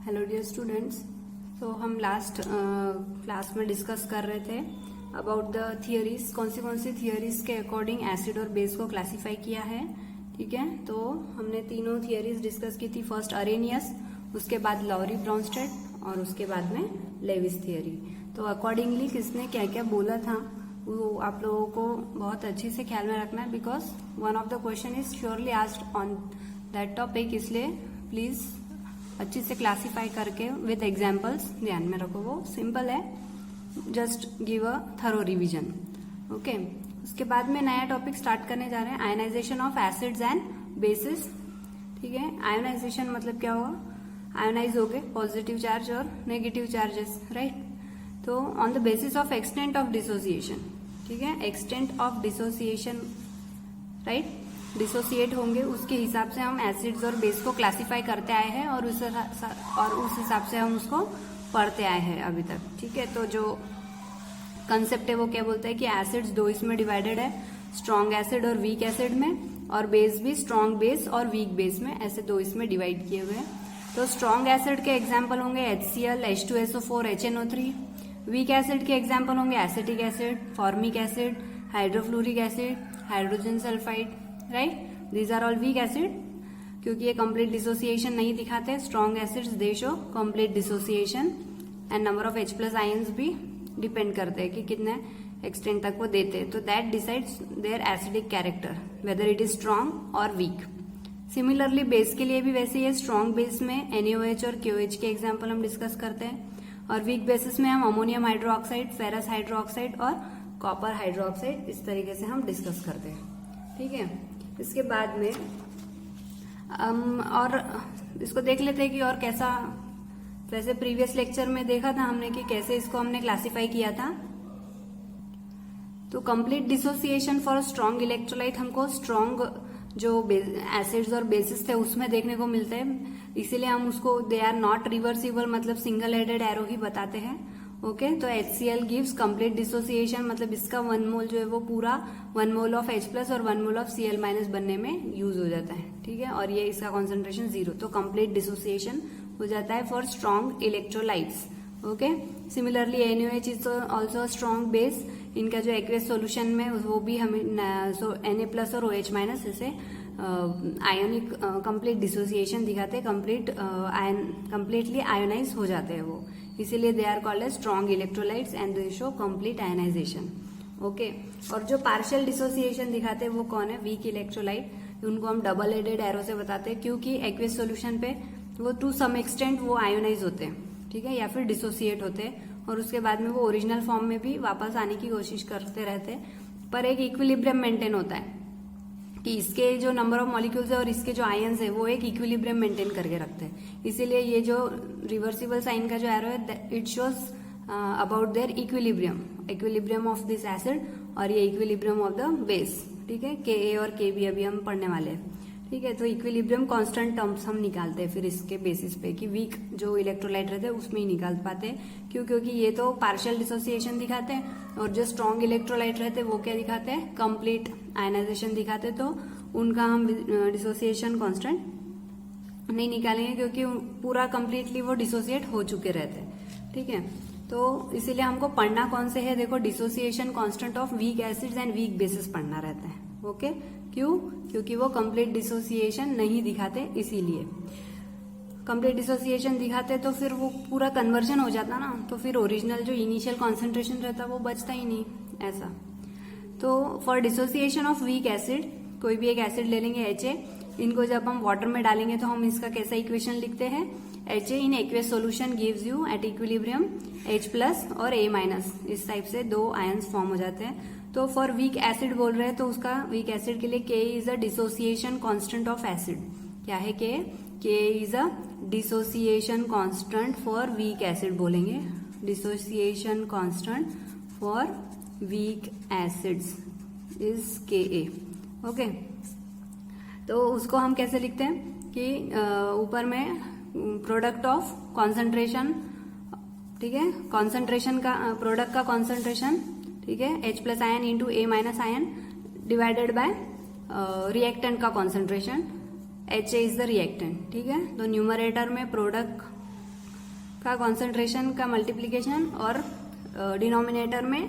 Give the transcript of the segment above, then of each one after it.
Hello dear students. तो हम last class में डिस्कस कर रहे थे अबाउट द थियरीज, कौन सी थियरीज के अकॉर्डिंग एसिड और बेस को क्लासिफाई किया है। ठीक है, तो हमने तीनों थियरीज डिस्कस की थी। फर्स्ट अरेनियस, उसके बाद लॉरी ब्राउनस्टेड और उसके बाद में लेविस थियरी। तो अकॉर्डिंगली किसने क्या क्या बोला था वो आप लोगों को बहुत अच्छे से ख्याल में रखना है, because one of the question is surely asked on that topic. इसलिए प्लीज अच्छी से क्लासिफाई करके विद एग्जाम्पल्स ध्यान में रखो। वो सिंपल है, just give a thorough revision. Okay, उसके बाद में नया टॉपिक स्टार्ट करने जा रहे हैं, ionisation of acids and bases. ठीक है, आयोनाइजेशन मतलब क्या हुआ, आयोनाइज हो गए पॉजिटिव चार्ज और नेगेटिव चार्जेस, राइट। तो on the basis of extent of dissociation, ठीक है, extent of dissociation, right, dissociate होंगे उसके हिसाब से हम एसिड्स और बेस को क्लासिफाई करते आए हैं और उस हिसाब से हम उसको पढ़ते आए हैं अभी तक। ठीक है, तो जो कंसेप्ट है वो क्या बोलता है कि एसिड्स दो इसमें डिवाइडेड है, स्ट्रॉन्ग एसिड और वीक एसिड में, और बेस भी स्ट्रॉन्ग बेस और वीक बेस में, ऐसे दो इसमें डिवाइड किए हुए हैं। तो स्ट्रॉन्ग एसिड के एग्जाम्पल होंगे HCl, H2SO4, HNO3। Weak acid के एग्जाम्पल होंगे acetic acid, formic acid, hydrofluoric acid, hydrogen sulphide, right. These are all weak acid, क्योंकि ये कंप्लीट डिसोसिएशन नहीं दिखाते। Strong acids they show complete dissociation and number of H+ ions भी depend करते हैं कि कितने एक्सटेंट तक वो देते हैं। तो that decides their acidic character whether it is strong और वीक। सिमिलरली बेस के लिए भी वैसे ही है। स्ट्रॉन्ग बेस में NaOH और KOH के एग्जाम्पल हम डिस्कस करते हैं, और वीक बेसिस में हम अमोनियम हाइड्रोक्साइड, फेरस हाइड्रोक्साइड और कॉपर हाइड्रोक्साइड, इस तरीके से हम डिस्कस करते हैं। ठीक है, इसके बाद में और इसको देख लेते हैं कि और कैसा, वैसे प्रीवियस लेक्चर में देखा था हमने कि कैसे इसको हमने क्लासिफाई किया था। तो complete dissociation for strong electrolyte हमको स्ट्रॉन्ग जो एसिड्स और बेसिस थे उसमें देखने को मिलते हैं, इसीलिए हम उसको दे आर नॉट रिवर्सिबल, मतलब सिंगल हेडेड एरो ही बताते हैं। ओके, तो HCl गिव्स कंप्लीट डिसोसिएशन, मतलब इसका 1 मोल जो है वो पूरा 1 मोल ऑफ H+ और 1 मोल ऑफ Cl- बनने में यूज हो जाता है। ठीक है, और ये इसका कॉन्सेंट्रेशन 0, तो कंप्लीट डिसोसिएशन हो जाता है for strong electrolytes. Okay, similarly NaOH is also strong base. इनका जो एक्वेस सोल्यूशन में वो भी हमें Na+ और OH- ऐसे आयोनिक कंप्लीट डिसोसिएशन दिखाते हैं, कंप्लीटली आयोनाइज हो जाते हैं वो, इसीलिए they are called as strong electrolytes and they show complete ionisation. Okay, और जो पार्शियल डिसोसिएशन दिखाते हैं वो कौन है, वीक इलेक्ट्रोलाइट। उनको हम डबल हेडेड एरो से बताते हैं, क्योंकि एक्वेस सोल्यूशन पे वो टू सम एक्सटेंट वो आयोनाइज होते हैं, ठीक है, या फिर डिसोसिएट होते हैं, और उसके बाद में वो ओरिजिनल फॉर्म में भी वापस आने की कोशिश करते रहते हैं। पर एक इक्विलिब्रियम मेंटेन होता है कि इसके जो नंबर ऑफ मॉलिक्यूल्स है और इसके जो आयंस है वो एक इक्विलिब्रियम मेंटेन करके रखते हैं। इसीलिए ये जो रिवर्सिबल साइन का जो एरो है it shows about their equilibrium of this acid, और ये इक्विलिब्रियम ऑफ द बेस। ठीक है, Ka और Kb अभी हम पढ़ने वाले हैं। ठीक है, तो इक्विलिब्रियम कांस्टेंट टर्म्स हम निकालते हैं फिर इसके बेसिस पे, कि वीक जो इलेक्ट्रोलाइट रहते हैं उसमें ही निकाल पाते हैं, क्योंकि ये तो पार्शियल डिसोसिएशन दिखाते हैं, और जो स्ट्रॉन्ग इलेक्ट्रोलाइट रहते हैं वो क्या दिखाते हैं, कंप्लीट आयनाइजेशन दिखाते हैं। तो उनका हम डिसोसिएशन कांस्टेंट नहीं निकालेंगे, क्योंकि पूरा कंप्लीटली वो डिसोसिएट हो चुके रहते हैं। ठीक है, तो इसीलिए हमको पढ़ना कौन से है, देखो, dissociation constant of weak acids and weak bases पढ़ना रहता है। ओके, क्यों, क्योंकि वो कंप्लीट डिसोसिएशन नहीं दिखाते, इसीलिए कंप्लीट डिसोसिएशन दिखाते तो फिर वो पूरा कन्वर्जन हो जाता ना, तो फिर ओरिजिनल जो इनिशियल कॉन्सेंट्रेशन रहता वो बचता ही नहीं, ऐसा। तो for dissociation of weak acid, कोई भी एक एसिड ले लेंगे HA, इनको जब हम वाटर में डालेंगे तो हम इसका कैसा इक्वेशन लिखते हैं, HA in aqueous solution gives you at equilibrium H+ और A-, इस टाइप से दो आयंस फॉर्म हो जाते हैं। तो फॉर वीक एसिड बोल रहे हैं, तो उसका वीक एसिड के लिए K is a dissociation constant of acid. क्या है K is a dissociation constant for weak acid बोलेंगे, dissociation constant for weak acids is Ka। Okay, तो उसको हम कैसे लिखते हैं कि ऊपर में प्रोडक्ट ऑफ कॉन्सेंट्रेशन, ठीक है, कॉन्सेंट्रेशन का प्रोडक्ट का कॉन्सेंट्रेशन, ठीक है, H+ ion into A- ion divided by reactant का concentration, HA is the reactant. ठीक है, तो न्यूमरेटर में प्रोडक्ट का कॉन्सेंट्रेशन का मल्टीप्लीकेशन और डिनोमिनेटर में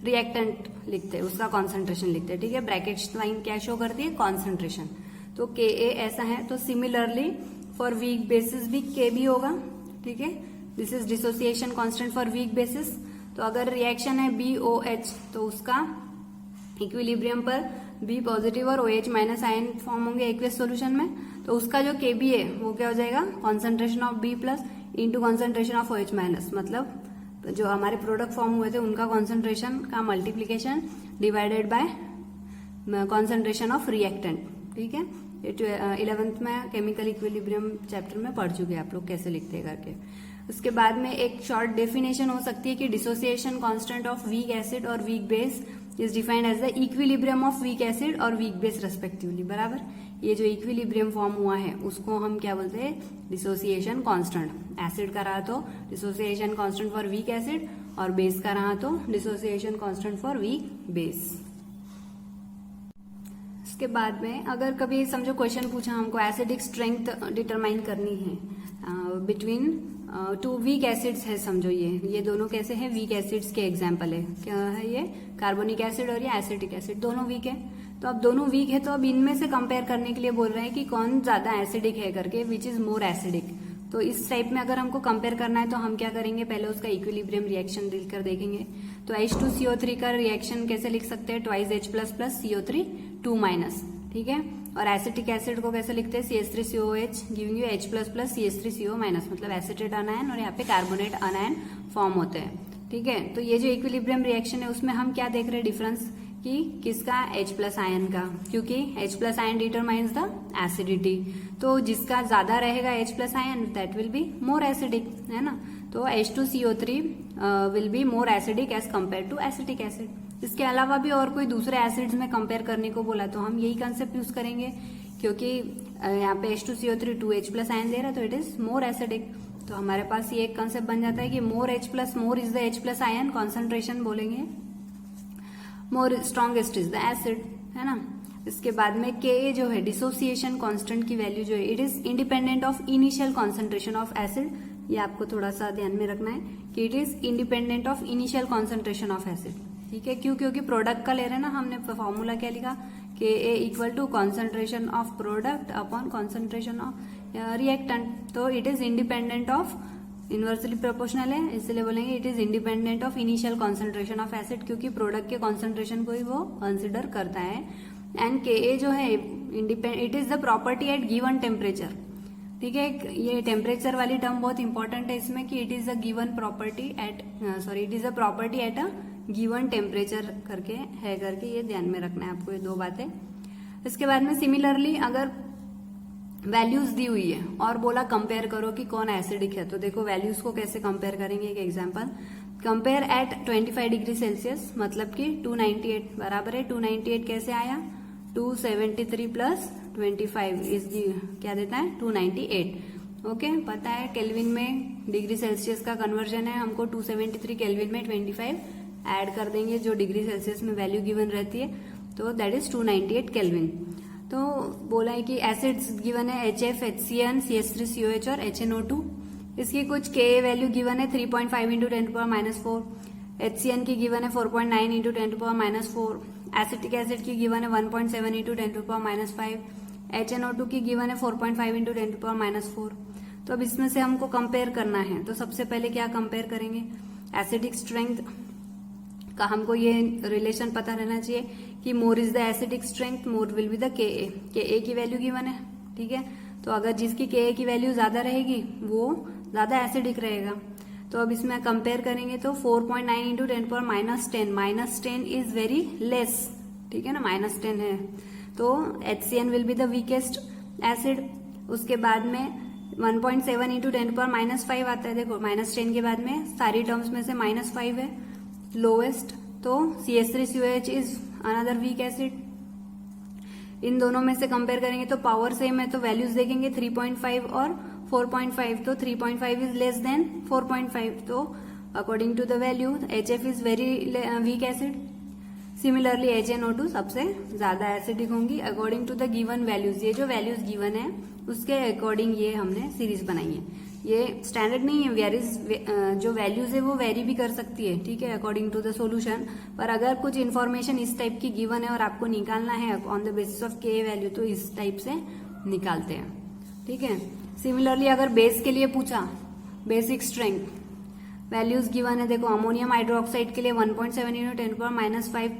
रिएक्टेंट लिखते हैं, उसका कॉन्सेंट्रेशन लिखते हैं, ठीक है। ब्रैकेट लाइन क्या शो करती है, कॉन्सेंट्रेशन। तो Ka ऐसा है। तो सिमिलरली फॉर वीक बेसिस भी K भी होगा, ठीक है। This is dissociation constant for weak bases. तो अगर रिएक्शन है BOH तो उसका इक्विलिब्रियम पर B पॉजिटिव और OH माइनस आयन फॉर्म होंगे एक्वियस सॉल्यूशन में। तो उसका जो Kb है वो क्या हो जाएगा, concentration of B plus into concentration of OH minus, मतलब जो हमारे प्रोडक्ट फॉर्म हुए थे उनका कॉन्सेंट्रेशन का multiplication divided by concentration of reactant, ठीक है। 11th में केमिकल इक्विलिब्रियम चैप्टर में पढ़ चुके हैं आप लोग कैसे लिखते हैं करके। उसके बाद में एक शॉर्ट डेफिनेशन हो सकती है कि dissociation constant of weak acid और weak base is defined as the equilibrium of weak acid और वीक बेस रेस्पेक्टिवली, बराबर। ये जो इक्विलिब्रियम फॉर्म हुआ है उसको हम क्या बोलते हैं, डिसोसिएशन कांस्टेंट। एसिड का रहा तो dissociation constant for weak acid और बेस का रहा तो dissociation constant for weak base. इसके बाद में अगर कभी समझो क्वेश्चन पूछा हमको एसिडिक स्ट्रेंथ डिटरमाइन करनी है बिटवीन टू वीक एसिड्स है, समझो ये दोनों कैसे हैं, वीक एसिड्स के एग्जांपल है। क्या है ये, कार्बोनिक एसिड और ये एसिटिक एसिड, दोनों वीक है। तो अब दोनों वीक है तो अब इनमें से कंपेयर करने के लिए बोल रहे हैं कि कौन ज्यादा एसिडिक है करके, विच इज मोर एसिडिक। तो इस टाइप में अगर हमको कंपेयर करना है तो हम क्या करेंगे, पहले उसका इक्विलिब्रियम रिएक्शन लिखकर देखेंगे। तो H2CO3 का रिएक्शन कैसे लिख सकते हैं, twice H plus plus CO3 2 minus, ठीक है। और एसिटिक एसिड को कैसे लिखते हैं, CH3COH giving you H plus plus CH3CO minus, मतलब एसिटेट अनायन और यहाँ पे कार्बोनेट अनायन फॉर्म होते हैं, ठीक है। तो ये जो इक्विलिब्रियम रिएक्शन है उसमें हम क्या देख रहे हैं डिफरेंस, कि किसका, H प्लस आयन का, क्योंकि H plus ion determines the acidity. तो जिसका ज्यादा रहेगा H plus ion that will be more acidic, है ना। तो H2CO3 will be more acidic as compare to acetic acid. इसके अलावा भी और कोई दूसरे एसिड्स में कंपेयर करने को बोला तो हम यही कंसेप्ट यूज करेंगे, क्योंकि यहाँ पे H2CO3 2H प्लस आयन दे रहा है तो इट इज मोर एसिडिक। तो हमारे पास ये एक कंसेप्ट बन जाता है कि मोर H plus, more is the H plus ion concentration बोलेंगे, मोर स्ट्रॉन्गेस्ट इज द एसिड, है ना। इसके बाद में Ka जो है डिसोसिएशन कांस्टेंट की वैल्यू जो है it is independent of initial concentration of acid. ये आपको थोड़ा सा ध्यान में रखना है कि it is independent of initial concentration of acid, ठीक है। क्यों, क्योंकि प्रोडक्ट का ले रहे हैं ना, हमने फॉर्मूला क्या लिखा, Ka equal to concentration of product upon concentration of reactant. तो it is independent of, inversely proportional है इसलिए बोलेंगे it is independent of initial concentration of acid, क्योंकि प्रोडक्ट के कॉन्सेंट्रेशन को ही वो कंसिडर करता है। एंड Ka जो है it is the property eight given temperature, ठीक है। ये टेम्परेचर वाली टर्म बहुत इंपॉर्टेंट है इसमें, कि it is a given property eight, sorry it is a property at a given temperature करके है करके, ये ध्यान में रखना है आपको ये दो बातें। इसके बाद में सिमिलरली अगर वैल्यूज दी हुई है और बोला कंपेयर करो कि कौन एसिडिक है, तो देखो वैल्यूज को कैसे कंपेयर करेंगे। एक example, compare at 25 degree Celsius, मतलब कि 298 बराबर है, 298 कैसे आया, 273 प्लस 25 इज क्या देता है, 298। ओके, पता है केल्विन में डिग्री सेल्सियस का कन्वर्जन है, हमको 273 केल्विन में 25 ऐड कर देंगे जो डिग्री सेल्सियस में वैल्यू गिवन रहती है, तो दैट इज 298 केल्विन। तो बोला है कि एसिड्स गिवन है HF, HCN, CH3COH और HNO2। इसकी कुछ Ka वैल्यू गिवन है 3.5 इंटू 10⁻⁴, HCN की गिवन है 4.9 इंटू 10⁻⁴, एसिटिक एसिड की गिवन है 1.7 इंटू 10⁻⁵, HNO2 की गिवन है 4.5 इंटू 10⁻⁴। तो अब इसमें से हमको कंपेयर करना है, तो सबसे पहले क्या कंपेयर करेंगे, एसिडिक स्ट्रेंथ का हमको ये रिलेशन पता रहना चाहिए कि more is the acidic strength, more will be the Ka की वैल्यू गिवन है, ठीक है। तो अगर जिसकी Ka की वैल्यू ज्यादा रहेगी वो ज्यादा एसिडिक रहेगा। तो अब इसमें कंपेयर करेंगे तो 4.9 इंटू 10⁻⁻10, -10 इज वेरी लेस, ठीक है ना, -10 है, तो HCN will be the weakest acid. उसके बाद में 1.7 इंटू 10⁻⁵ आता है, देखो -10 के बाद में सारी टर्म्स में से -5 है लोएस्ट, तो CH3COH is another weak acid. इन दोनों में से कंपेयर करेंगे तो पावर सेम है, तो वैल्यूज देखेंगे 3.5 और 4.5, तो 3.5 इज लेस देन 4.5, तो according to the value HF is very weak acid. Similarly HNO2 सबसे ज्यादा एसिडिक होंगी according to the given values. ये जो वैल्यूज गिवन है उसके अकॉर्डिंग ये हमने सीरीज बनाई है, ये स्टैंडर्ड नहीं है, जो वैल्यूज है वो वेरी भी कर सकती है, ठीक है, अकॉर्डिंग टू द सॉल्यूशन। पर अगर कुछ इन्फॉर्मेशन इस टाइप की गिवन है और आपको निकालना है ऑन द बेसिस ऑफ के वैल्यू, तो इस टाइप से निकालते हैं, ठीक है। सिमिलरली अगर बेस के लिए पूछा, बेसिक स्ट्रेंथ वैल्यूज गिवन है, देखो अमोनियम हाइड्रोक्साइड के लिए 1.7 × 10⁻⁵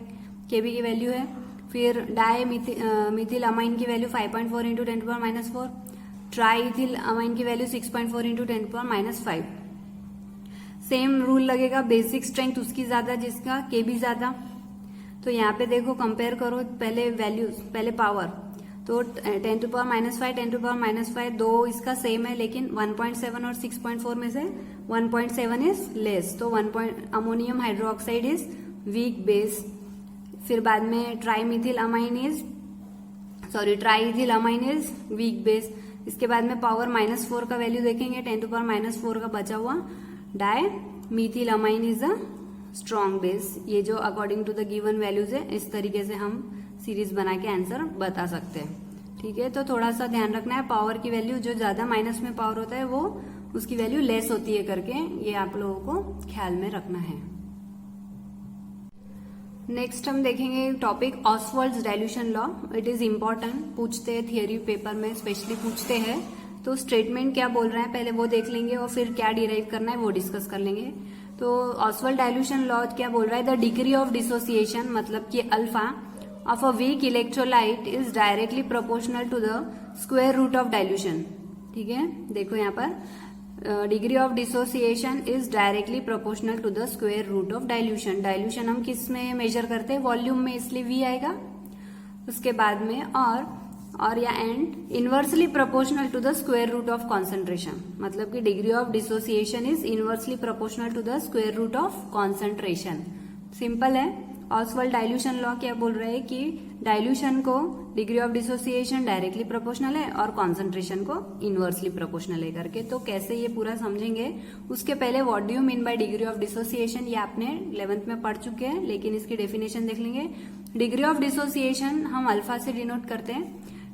kb की वैल्यू है। फिर डाई मिथिल अमाइन की वैल्यू 5.4 × 10⁻⁴, ट्राई इथिल अमाइन की वैल्यू 6.4 × 10⁻⁵। सेम रूल लगेगा, बेसिक स्ट्रेंथ उसकी ज्यादा जिसका केबी ज्यादा। तो यहाँ पे देखो कंपेयर करो, पहले वैल्यूज, पहले पावर, तो 10⁻⁵, 10⁻⁵ दो इसका सेम है, लेकिन 1.7 और 6.4 में से 1.7 इज लेस, तो ammonium hydroxide is weak base. फिर बाद में ट्राईइथिल अमाइन इज वीक बेस। इसके बाद में पावर -4 का वैल्यू देखेंगे, 10⁻⁴ का बचा हुआ di methyl amine is a strong base. ये जो according to the given values है, इस तरीके से हम सीरीज बना के आंसर बता सकते हैं, ठीक है। तो थोड़ा सा ध्यान रखना है, पावर की वैल्यू जो ज्यादा माइनस में पावर होता है वो उसकी वैल्यू लेस होती है करके, ये आप लोगों को ख्याल में रखना है। नेक्स्ट हम देखेंगे topic Ostwald's dilution law. It is important, पूछते हैं थियरी पेपर में स्पेशली पूछते हैं। तो स्टेटमेंट क्या बोल रहा है पहले वो देख लेंगे, और फिर क्या डिराइव करना है वो डिस्कस कर लेंगे। तो ऑसवाल्ड डाइल्यूशन लॉ क्या बोल रहा है, द डिग्री ऑफ डिसोसिएशन, मतलब कि alpha of a weak electrolyte is directly proportional to the square root of dilution, ठीक है। देखो यहाँ पर degree of dissociation is directly proportional to the square root of dilution. Dilution हम किस में मेजर करते हैं, वॉल्यूम में, इसलिए V आएगा। उसके बाद में और या and inversely proportional to the square root of concentration, मतलब कि degree of dissociation is inversely proportional to the square root of concentration. Simple है। ऑसवाल्ड डाइल्यूशन लॉ क्या बोल रहे हैं कि डाइल्यूशन को degree of dissociation directly proportional है और कॉन्सेंट्रेशन को इनवर्सली प्रोपोर्शनल है करके। तो कैसे ये पूरा समझेंगे, उसके पहले what do you mean by degree of dissociation, ये आपने 11th में पढ़ चुके हैं, लेकिन इसकी डेफिनेशन देख लेंगे। डिग्री ऑफ डिसोसिएशन हम अल्फा से डिनोट करते हैं।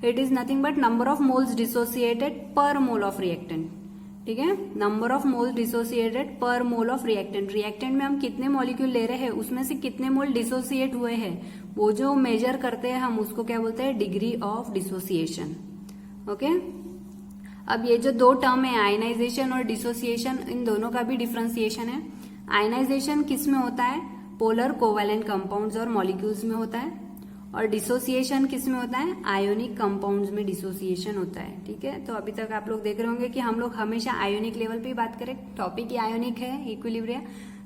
It is nothing but number of moles dissociated पर मोल ऑफ रिएक्टेंट, ठीक है। नंबर ऑफ मोल डिसोसिएटेड पर मोल ऑफ रिएक्टेंट। रिएक्टेंट में हम कितने मॉलिक्यूल ले रहे हैं, उसमें से कितने मोल डिसोसिएट हुए हैं, वो जो मेजर करते हैं हम उसको क्या बोलते हैं, डिग्री ऑफ डिसोसिएशन, ओके। अब ये जो दो टर्म है, आयनाइजेशन और डिसोसिएशन, इन दोनों का भी डिफरेंशिएशन है। आयनाइजेशन किस में होता है, पोलर कोवैलेंट कंपाउंड्स और मॉलिक्यूल्स में होता है, और डिसोसिएशन किस में होता है, आयोनिक कंपाउंड्स में डिसोसिएशन होता है, ठीक है। तो अभी तक आप लोग देख रहे होंगे कि हम लोग हमेशा आयोनिक लेवल पे ही बात करें, टॉपिक ही आयोनिक है, इक्विलिब्रिया,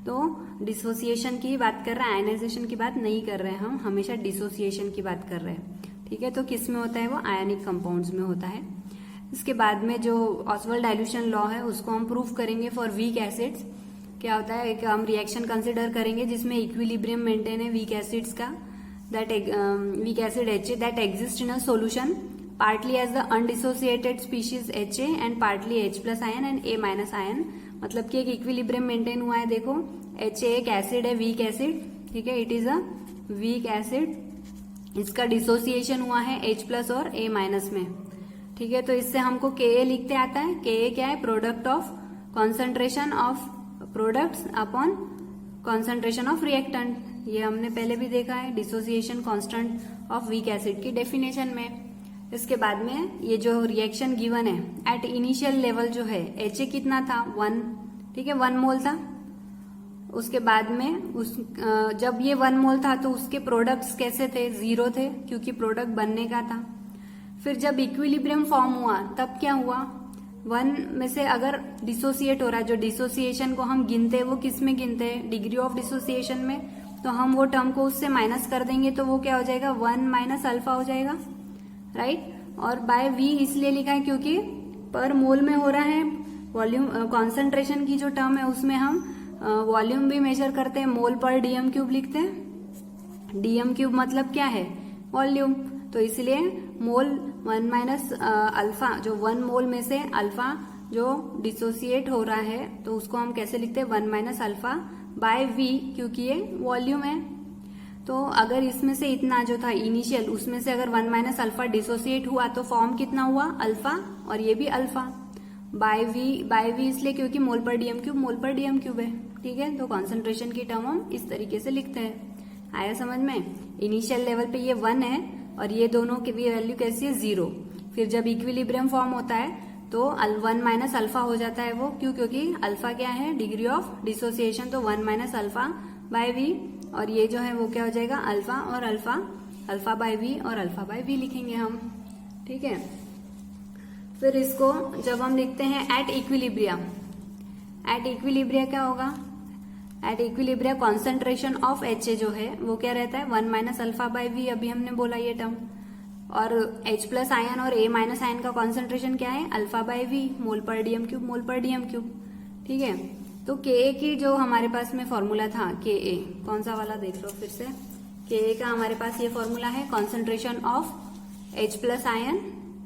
तो डिसोसिएशन की बात कर रहे हैं, आयनाइजेशन की बात नहीं कर रहे हैं, हम हमेशा डिसोसिएशन की बात कर रहे हैं, ठीक है। तो किस में होता है, वो आयोनिक कंपाउंड्स में होता है। इसके बाद में जो ऑसवाल्ड डाइल्यूशन लॉ है उसको हम प्रूव करेंगे फॉर वीक एसिड्स। क्या होता है, एक हम रिएक्शन कंसिडर करेंगे जिसमें इक्विलिब्रियम मेंटेन है वीक एसिड्स का, that weak acid HA that exists in a solution partly as the undissociated species HA and partly H plus ion and A minus ion। मतलब कि एक इक्विलिब्रियम मेंटेन हुआ है। देखो HA एक acid है, वीक एसिड, ठीक है, it is a weak acid. इसका डिसोसिएशन हुआ है H प्लस और A माइनस में, ठीक है। तो इससे हमको Ka लिखते आता है। Ka क्या है, product of concentration of products upon concentration of reactant. ये हमने पहले भी देखा है dissociation constant of weak acid की डेफिनेशन में। इसके बाद में ये जो रिएक्शन गिवन है एट इनिशियल लेवल जो है HA कितना था, 1, ठीक है, 1 मोल था। उसके बाद में जब ये 1 मोल था तो उसके प्रोडक्ट्स कैसे थे, 0 थे, क्योंकि प्रोडक्ट बनने का था। फिर जब इक्विलिब्रियम फॉर्म हुआ तब क्या हुआ, 1 में से अगर डिसोसिएट हो रहा है, जो डिसोसिएशन को हम गिनते हैं वो किस में गिनते हैं, डिग्री ऑफ डिसोसिएशन में। तो हम वो टर्म को उससे माइनस कर देंगे तो वो क्या हो जाएगा, 1 माइनस अल्फा हो जाएगा, राइट। और बाय V इसलिए लिखा है क्योंकि पर मोल में हो रहा है। वॉल्यूम कॉन्सेंट्रेशन की जो टर्म है उसमें हम वॉल्यूम भी मेजर करते हैं, मोल पर डीएम क्यूब लिखते हैं। डीएम क्यूब मतलब क्या है, वॉल्यूम। तो इसलिए मोल 1 माइनस अल्फा, जो 1 मोल में से अल्फा जो डिसोसिएट हो रहा है तो उसको हम कैसे लिखते हैं, 1 माइनस अल्फा बाय V, क्योंकि ये वॉल्यूम है। तो अगर इसमें से इतना जो था इनिशियल, उसमें से अगर 1 माइनस अल्फा डिसोसिएट हुआ तो फॉर्म कितना हुआ, अल्फा, और ये भी अल्फा। बाय वी इसलिए क्योंकि मोल पर डीएम क्यूब है, ठीक है। तो कॉन्सेंट्रेशन की टर्म हम इस तरीके से लिखते हैं। आया समझ में? इनिशियल लेवल पे ये 1 है और ये दोनों की भी वैल्यू कैसी है 0। फिर जब इक्विलिब्रियम फॉर्म होता है तो 1 माइनस अल्फा हो जाता है वो, क्यों? क्योंकि अल्फा क्या है? डिग्री ऑफ डिसोसिएशन, तो 1 माइनस अल्फा बाय वी, और ये जो है वो क्या हो जाएगा? अल्फा और अल्फा बाय वी और अल्फा बाय वी लिखेंगे हम, ठीक है। फिर इसको जब हम लिखते हैं एट इक्विलिब्रियम क्या होगा? At equilibria concentration of HA जो है वो क्या रहता है? 1 माइनस अल्फा बाय वी, अभी हमने बोला ये टर्म। और H प्लस आयन और A माइनस आयन का कॉन्सेंट्रेशन क्या है? Alpha by we, mole per dm cube, ठीक है। तो Ka की जो हमारे पास में फॉर्मूला था, Ka कौन सा वाला देख लो फिर से। Ka का हमारे पास ये फॉर्मूला है concentration of H plus ion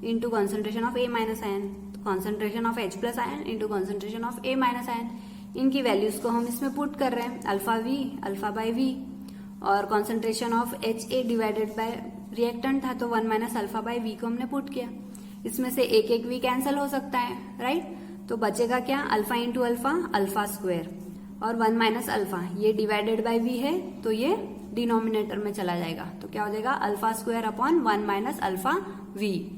into concentration of A minus ion, concentration of H plus ion into concentration of A minus ion. इनकी वैल्यूज को हम इसमें पुट कर रहे हैं, अल्फा बाय वी, और concentration of HA divided by reactant था तो 1 माइनस अल्फा बाय वी को हमने पुट किया। इसमें से एक वी कैंसिल हो सकता है, राइट। तो बचेगा क्या? अल्फा इंटू अल्फा स्क्वायर, और 1 माइनस अल्फा, ये डिवाइडेड बाय वी है तो ये डिनोमिनेटर में चला जाएगा, तो क्या हो जाएगा? Alpha square upon 1 minus alpha V,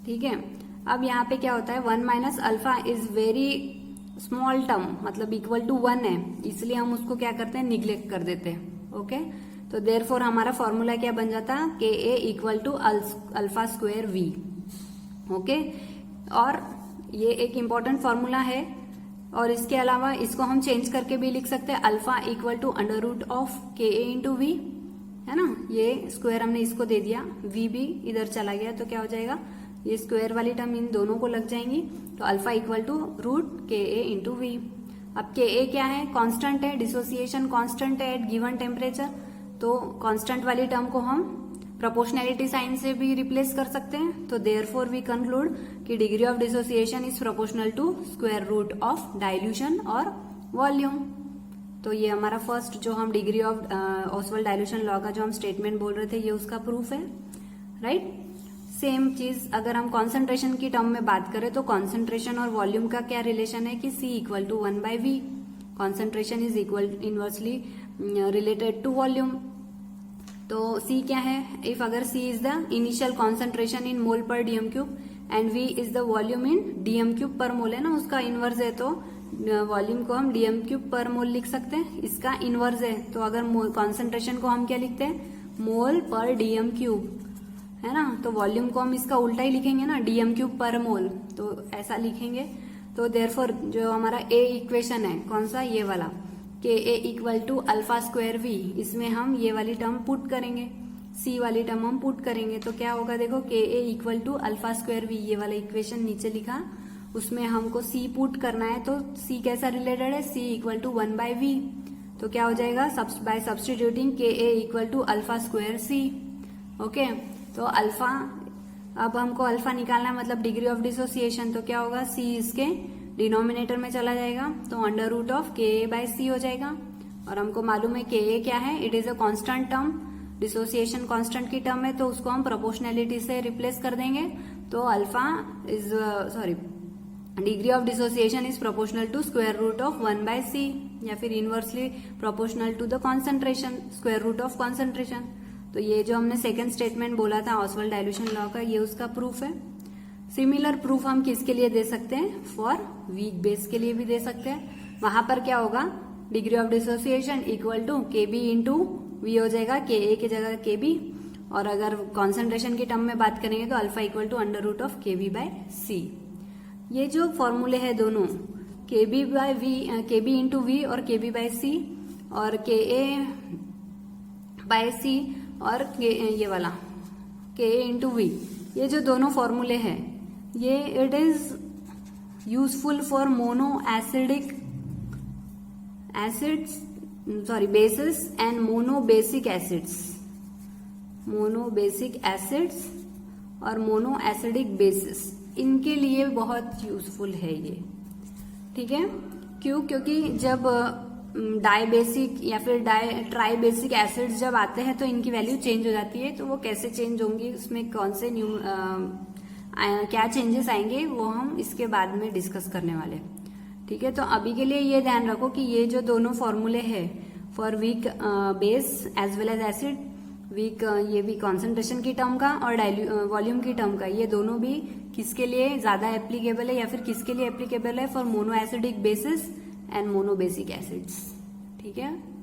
ठीक है। अब यहाँ पे क्या होता है? 1 minus alpha is very small term, मतलब इक्वल टू 1 है, इसलिए हम उसको क्या करते हैं? निग्लेक्ट कर देते हैं, ओके। तो देयरफॉर हमारा फॉर्मूला क्या बन जाता है? Ka equal to alpha square V, okay. और ये एक इम्पॉर्टेंट फॉर्मूला है, और इसके अलावा इसको हम चेंज करके भी लिख सकते हैं, alpha equal to under root of Ka into V, है ना। ये स्क्वायर हमने इसको दे दिया, वी भी इधर चला गया, तो क्या हो जाएगा? ये स्क्वायर वाली टर्म इन दोनों को लग जाएंगी, तो alpha equal to root Ka into V. अब Ka क्या है? कांस्टेंट है, डिसोसिएशन कांस्टेंट है एट गिवन टेम्परेचर, तो कांस्टेंट वाली टर्म को हम प्रोपोर्शनैलिटी साइन से भी रिप्लेस कर सकते हैं। तो देयरफॉर वी कंक्लूड कि degree of dissociation is proportional to square root of dilution और वॉल्यूम। तो ये हमारा फर्स्ट जो हम degree of Ostwald dilution law का जो हम स्टेटमेंट बोल रहे थे, ये उसका प्रूफ है, राइट। सेम चीज अगर हम कॉन्सेंट्रेशन की टर्म में बात करें तो कॉन्सेंट्रेशन और वॉल्यूम का क्या रिलेशन है कि C equal to 1 by V, concentration is equal inversely related to volume. तो C क्या है? इफ अगर C is the initial concentration in mole per dm cube and V is the volume in dm cube per mole, है ना, उसका inverse है, तो volume को हम डीएम क्यूब पर मोल लिख सकते हैं, इसका इनवर्स है। तो अगर कॉन्सेंट्रेशन को हम क्या लिखते हैं? मोल पर डीएम क्यूब, है ना। तो वॉल्यूम को हम इसका उल्टा ही लिखेंगे ना, डीएम क्यूब पर मोल, तो ऐसा लिखेंगे। तो देयरफॉर जो हमारा A इक्वेशन है, कौन सा? ये वाला, Ka equal to alpha square V, इसमें हम ये वाली टर्म पुट करेंगे, C वाली टर्म हम पुट करेंगे, तो क्या होगा? देखो, Ka equal to alpha square V, ये वाला इक्वेशन नीचे लिखा, उसमें हमको C पुट करना है, तो C कैसा रिलेटेड है? C equal to 1 by V, तो क्या हो जाएगा? By substituting Ka equal to alpha square C, ओके। तो अल्फा, अब हमको अल्फा निकालना है, मतलब डिग्री ऑफ डिसोसिएशन, तो क्या होगा? C इसके डिनोमिनेटर में चला जाएगा, तो under root of Ka by C हो जाएगा। और हमको मालूम है Ka क्या है? It is a constant term, dissociation constant की टर्म है, तो उसको हम प्रोपोर्शनैलिटी से रिप्लेस कर देंगे। तो alpha is degree of dissociation is proportional to square root of 1 by C, या फिर inversely proportional to the concentration, square root of concentration. तो ये जो हमने सेकंड स्टेटमेंट बोला था ऑसवाल्ड डाइल्यूशन लॉ का, ये उसका प्रूफ है। सिमिलर प्रूफ हम किसके लिए दे सकते हैं? फॉर वीक बेस के लिए भी दे सकते हैं। वहां पर क्या होगा? Degree of dissociation equal to Kb into V हो जाएगा, Ka की जगह Kb, और अगर कॉन्सेंट्रेशन की टर्म में बात करेंगे तो alpha equal to under root of Kb by C। ये जो फॉर्मूले है दोनों, Kb इंटू वी और Kb बाय C, और Ka बाय C और ये वाला Ka इंटू वी, ये जो दोनों फॉर्मूले हैं, ये it is useful for mono acidic acids, basis and mono basic acids और मोनो एसिडिक बेसिस, इनके लिए बहुत यूजफुल है ये, ठीक है। क्यों? क्योंकि जब डाई बेसिक या फिर ट्राई बेसिक एसिड्स जब आते हैं तो इनकी वैल्यू चेंज हो जाती है। तो वो कैसे चेंज होंगी, उसमें कौन से क्या चेंजेस आएंगे वो हम इसके बाद में डिस्कस करने वाले। ठीक है, तो अभी के लिए ये ध्यान रखो कि ये जो दोनों फॉर्मूले हैं for weak base as well as acid, weak ये भी कॉन्सेंट्रेशन की टर्म का और वॉल्यूम की टर्म का, ये दोनों भी किसके लिए ज्यादा एप्लीकेबल है या फिर किसके लिए एप्लीकेबल है, for mono acidic basis and monobasic acids. ठीक है।